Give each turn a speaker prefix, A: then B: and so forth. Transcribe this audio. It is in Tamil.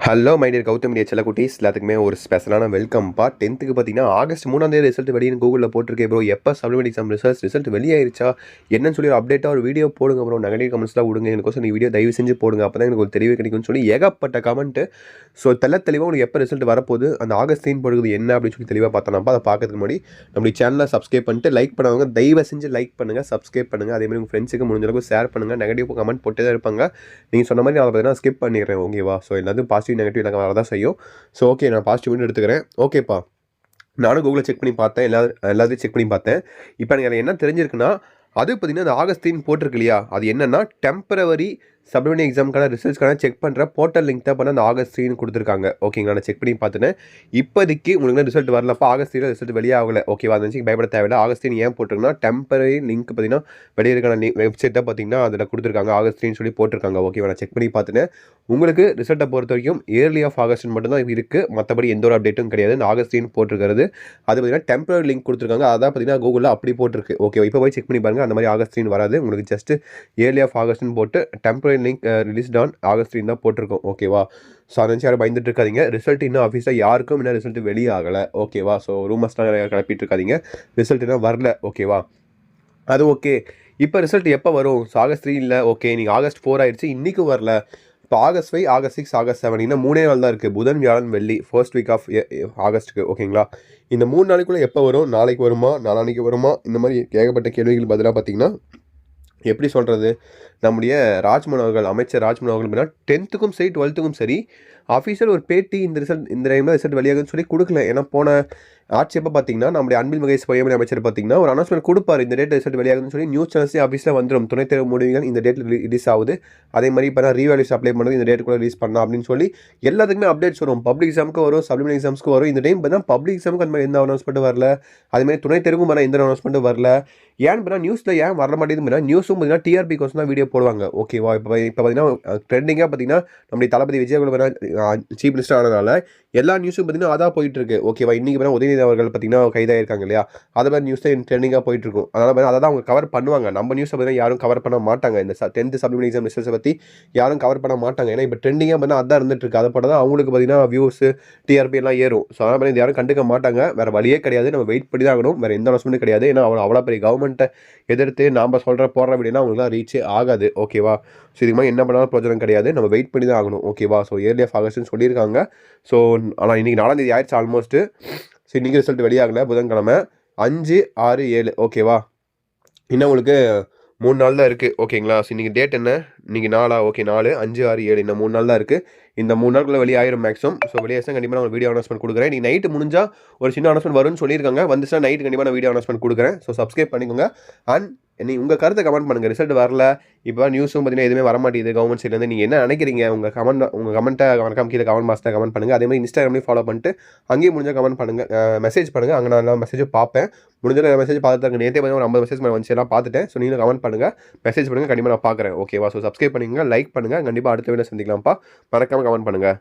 A: Hello my dear Gautham media செல்லக்குட்டீஸ் எல்லாத்துக்குமே ஒரு ஸ்பெஷலான வெல்கம்ப்பா. 10th பார்த்தீங்கன்னா ஆகஸ்ட் 3ஆம் தேதி ரிசல்ட் வெளியே கூகுளில் போட்டிருக்கேன் ப்ரோ. எப்போ சப்ளிமெண்ட் எக்ஸாம் ரிசல்ட் வெளியாயிருச்சா என்னன்னு சொல்லி ஒரு அப்டேட்டாக ஒரு வீடியோ போடுங்க ப்ரோ. நெகட்டிவ் கமெண்ட்ஸ்லாம் விடுங்க, எனக்கோசம் நீ வீடியோ தயவு செஞ்சு போடுங்க, அப்போ தான் எனக்கு ஒரு தெளிவு கிடைக்கும்னு சொல்லி ஏகப்பட்ட கமெண்ட்டு. ஸோ தெளிவாக உங்களுக்கு எப்போ ரிசல்ட் வரப்போகுது, அந்த ஆகஸ்ட் 3 போடுறது என்ன அப்படின்னு சொல்லி தெளிவாக பார்த்தோம்ப்பா. அதை பார்க்கறதுக்கு முன்னாடி நம்மளுடைய சேனலை சப்ஸ்கிரைப் பண்ணிட்டு லைக் பண்ணுவாங்க, தயவு செஞ்சு லைக் பண்ணுங்கள், சப்ஸ்கிரைப் பண்ணுங்கள். அதேமாதிரி உங்கள் ஃப்ரெண்ட்ஸுக்கு முடிஞ்ச அளவுக்கு ஷேர் பண்ணுங்கள். நெகட்டிவ் கமெண்ட் போட்டு தான் இருப்பாங்க, நீங்கள் சொன்ன மாதிரி நான் அதை பார்த்தீங்கன்னா ஸ்கிப் பண்ணிடுறேன். ஓகேவா? ஸோ எல்லாத்தையும் பாசிட்டிவ் நெகட்டிவ் எனக்கு வரதான் செய்யும். ஸோ ஓகே, நான் பாசிட்டிவ்னு எடுத்துக்கிறேன். ஓகேப்பா, நானும் கூகுளில் செக் பண்ணி பார்த்தேன், எல்லாத்தையும் செக் பண்ணி பார்த்தேன். இப்போ எனக்கு என்ன தெரிஞ்சிருக்குன்னா, அது பார்த்தீங்கன்னா அந்த ஆகஸ்ட் 3 போட்டிருக்கு இல்லையா, அது என்னென்னா டெம்பரவரி சப்ளிமெண்டரி எக்ஸாமுக்கான ரிசல்ட்ஸ்க்கான செக் பண்ணுற போர்ட்டல் லிங்க் தான் பண்ண அந்த ஆகஸ்ட் 3 கொடுத்துருக்காங்க. ஓகேங்களா? நான் செக் பண்ணி பார்த்துட்டேன். இப்போதைக்கு உங்களுக்கு ரிசல்ட் வரலப்பா, ஆகஸ்ட் 3 ரிசல்ட் வெளியாகலை. ஓகேவா? அதை நினச்சி பயப்பட தேவையில்லை. ஆகஸ்ட் 3 ஏன் போட்டிருக்குன்னா டெம்பரரி லிங்க் பார்த்தீங்கன்னா வெளியிருக்கான வெப்சைட் தான் பார்த்தீங்கன்னா அதில் கொடுத்துருக்காங்க, ஆகஸ்ட் 3 சொல்லி போட்டிருக்காங்க. ஓகேவா? நான் செக் பண்ணி பார்த்துட்டேன். உங்களுக்கு ரிசல்ட்டை பொறுத்த வரைக்கும் ஏர்லி ஆஃப் ஆகஸ்ட் மட்டும் தான் இருக்குது, மற்றபடி எந்த ஒரு அப்டேட்டும் கிடையாது. இந்த ஆகஸ்ட் 3 போட்டிருக்கிறது அது பார்த்தீங்கன்னா டெம்பரரி லிங்க் கொடுத்துருக்காங்க, அதான் பார்த்தீங்கன்னா கூகுளில் அப்படி போட்டிருக்கு. ஓகேவா? இப்போ போய் செக் பண்ணி பாருங்கள், அந்த மாதிரி ஆகஸ்ட் 3 வராது உங்களுக்கு. ஜஸ்ட் ஏர்லி ஆஃப் ஆகஸ்ட்னு போட்டு temporary link release done August 3 தான் போட்டிருக்கோம். ஓகேவா? ஸோ அதை யாரும் பயந்துட்டு இருக்காதீங்க. ரிசல்ட் இன்னும் ஆஃபீஸாக யாருக்கும் இன்னும் ரிசல்ட் வெளியாகலை. ஓகேவா? ஸோ ரூமர்ஸ்லாம் கிளப்பிட்டு இருக்காதீங்க, ரிசல்ட் இன்னும் வரல. ஓகேவா? அது ஓகே. இப்போ ரிசல்ட் எப்போ வரும்? ஸோ ஆகஸ்ட் 3 இல்லை, ஓகே. நீங்கள் ஆகஸ்ட் 4 ஆயிடுச்சு, இன்றைக்கும் வரல. இப்போ ஆகஸ்ட் 5, ஆகஸ்ட் 6, ஆகஸ்ட் 7 இன்னும் 3 நாள் தான் இருக்குது. புதன், வியாழன், வெள்ளி, ஃபர்ஸ்ட் வீக் ஆஃப் ஆகஸ்ட்டுக்கு. ஓகேங்களா? இந்த 3 நாளைக்குள்ளே எப்போ வரும்? நாளைக்கு வருமா, நாளான்னைக்கு வருமா? இந்த மாதிரி ஏகப்பட்ட கேள்விகள் பதிலாக பார்த்தீங்கன்னா எப்படி சொல்கிறது, நம்முடைய ராஜ்மோகன் அவர்கள், அமைச்சர் ராஜ்மோகன் அவர்கள் பார்த்தீங்கன்னா 10த்துக்கும் சரி 12த்துக்கும் சரி அஃபீஷியல் ஒரு பேட்டி இந்த டைமில் ரிசல்ட் வெளியாகுன்னு சொல்லி கொடுக்கல. ஏன்னா போன ஆட்சி எப்போ பார்த்தீங்கன்னா நம்முடைய அன்பில் மகேஷ் பொய்யாமொழி அமைச்சர் பார்த்தீங்கன்னா ஒரு அனௌன்ஸ்மெண்ட் கொடுப்பார், இந்த டேட் ரிசல்ட் வெளியாகுதுன்னு சொல்லி நியூஸ் சேனல்ஸே ஆஃபீஸில் வந்துடும். துணைத் தேர்வு முடிவுகள் இந்த டேட்டில் ரிலீஸ் ஆகுது, அதே மாதிரி இப்போ நான் ரீவேல்யூஸ் அப்ளை பண்ணுறது இந்த டேட்டுக்குள்ளே ரிலீஸ் பண்ணலாம் அப்படின்னு சொல்லி எல்லாத்துக்குமே அப்டேட்ஸ் வரும். பப்ளிக் எக்ஸாமுக்கு வரும், சப்ளிமெண்ட் எக்ஸாம்ஸ்க்கு வரும். இந்த டைம் பார்த்தீங்கன்னா பப்ளிக் எக்ஸாமுக்கு அந்த மாதிரி எந்த அனௌன்ஸ்மெண்ட்டும் வரல, அதேமாதிரி துணைத் தேர்வுக்கும் பார்த்தா எந்த அனௌன்ஸ்மெண்ட்டும் வரல. ஏன்னு பார்த்தீங்கன்னா நியூஸில் ஏன் வர மாட்டேங்குது, நியூஸும் பார்த்தீங்கன்னா டிஆர்பி கோசம் தான் வீடியோ போடுவாங்க. ஓகேவா? இப்போ பார்த்தீங்கன்னா ட்ரெண்டிங்காக பார்த்தீங்கன்னா நம்முடைய தளபதி விஜய் சீஃப் மினிஸ்டர் ஆனதால எல்லா நியூஸும் பார்த்தீங்கன்னா அதான் போயிட்டு இருக்கு. ஓகேவா? இன்றைக்கி பார்த்தீங்கன்னா உதயநிதி அவர்கள் பார்த்தீங்கன்னா கைதாயிருக்காங்க இல்லையா, அதை மாதிரி நியூஸ் தான் ட்ரெண்டிங்காக போயிட்டு இருக்கும். அதனால் அதை தான் அவங்க கவர் பண்ணுவாங்க. நம்ம நியூஸை பார்த்தீங்கன்னா யாரும் கவர் பண்ண மாட்டாங்க. இந்த 10th சப்ளிமெண்ட் எக்ஸாம் ரிசல்ட்ஸை பற்றி யாரும் கவர் பண்ண மாட்டாங்க. ஏன்னா இப்போ ட்ரெண்டிங்காக பார்த்தீங்கன்னா அதான் இருந்துட்டு இருக்கு. அதை போட தான் அவங்களுக்கு பார்த்தீங்கன்னா வியூஸ், டிஆர்பி எல்லாம் ஏறும். ஸோ அதனால் பார்த்தீங்கன்னா யாரும் கண்டுக்க மாட்டாங்க. வேறு வழியே கிடையாது, நம்ம வெயிட் பண்ணி தான் ஆகணும். வேறு எந்த அனௌன்ஸ்மெண்ட்டும் கிடையாது. ஏன்னா அவ்வளோ பெரிய கவர்மெண்ட்டை எதிர்த்து நாம் போடுற வீடியோனா அவங்களுக்குலாம் ரீச்சே ஆகாது. ஓகேவா? ஸோ இதுக்கு மாதிரி என்ன பண்ணாலும் பிரோஜனம் கிடையாது, நம்ம வெயிட் பண்ணி தான் ஆகணும். ஓகேவா? ஸோ ஏர்லி ஆஃப் ஆகஸ்ட்னு சொல்லியிருக்காங்க. ஸோ ஆனால் இன்றைக்கி 4ஆம் தேதி ஆயிடுச்சு ஆல்மோஸ்ட்டு. ஸோ இன்றைக்கி ரிசல்ட் வெளியாகலை, புதன்கிழமை 5, 6, 7. ஓகேவா? இன்னும் உங்களுக்கு 3 நாள் தான் இருக்குது. ஓகேங்களா? ஸோ இன்றைக்கி டேட் என்ன? இன்றைக்கி 4. ஓகே, 4, 5, 6, 7 இன்னும் 3 நாள் தான் இருக்குது. இந்த 3 நாளுக்குள்ளே வெளியாயிரும் மேக்ஸிமம். ஸோ வெளியாச்சுன்னா கண்டிப்பாக நான் வீடியோ அனௌன்ஸ்மெண்ட் கொடுக்குறேன். நீங்கள் நைட்டு முடிஞ்சால் ஒரு சின்ன அனௌன்ஸ்மெண்ட் வரும்னு சொல்லியிருக்காங்க. வந்துச்சுன்னா நைட்டு கண்டிப்பாக நான் வீடியோ அனௌன்ஸ்மெண்ட் கொடுக்குறேன். ஸோ சப்ஸ்கிரைப் பண்ணிக்கோங்க. அண்ட் உங்கள் கருத்தை கமெண்ட் பண்ணுங்கள். ரிசல்ட் வரல, இப்போ நியூஸும் பார்த்தீங்கன்னா எதுவுமே வர மாட்டேங்குது கவர்மெண்ட் சைட்லேருந்து. நீங்கள் என்ன நினைக்கிறீங்க? உங்கள் கமெண்ட்டை மறக்காம கீழே கமெண்ட் பாக்ஸில் கமெண்ட் பண்ணுங்கள். அதே மாதிரி இன்ஸ்டாகிராம்லேயும் ஃபாலோ பண்ணிட்டு அங்கேயும் முடிஞ்சால் கமெண்ட் பண்ணுங்கள், மெசேஜ் பண்ணுங்கள். அங்கே நான் எல்லா மெசேஜும் பார்ப்பேன். முடிஞ்சால் மெசேஜ் பார்த்துட்டு நேற்றே பார்த்தீங்கன்னா ஒரு 50 மெசேஜ் வந்துச்சு, எல்லாம் பார்த்துட்டேன். ஸோ நீங்களும் கமெண்ட் பண்ணுங்கள், மெசேஜ் பண்ணுங்கள், கண்டிப்பாக நான் பார்க்குறேன். ஓகேவா? ஸோ சப்ஸ்கிரைப் பண்ணிக்கோங்க, லைக் பண்ணுங்கள். கண்டிப்பாக அடுத்த வீடியோ சந்திக்கலாம்ப்பா. மறக்காமல் கமெண்ட் பண்ணுங்கள்.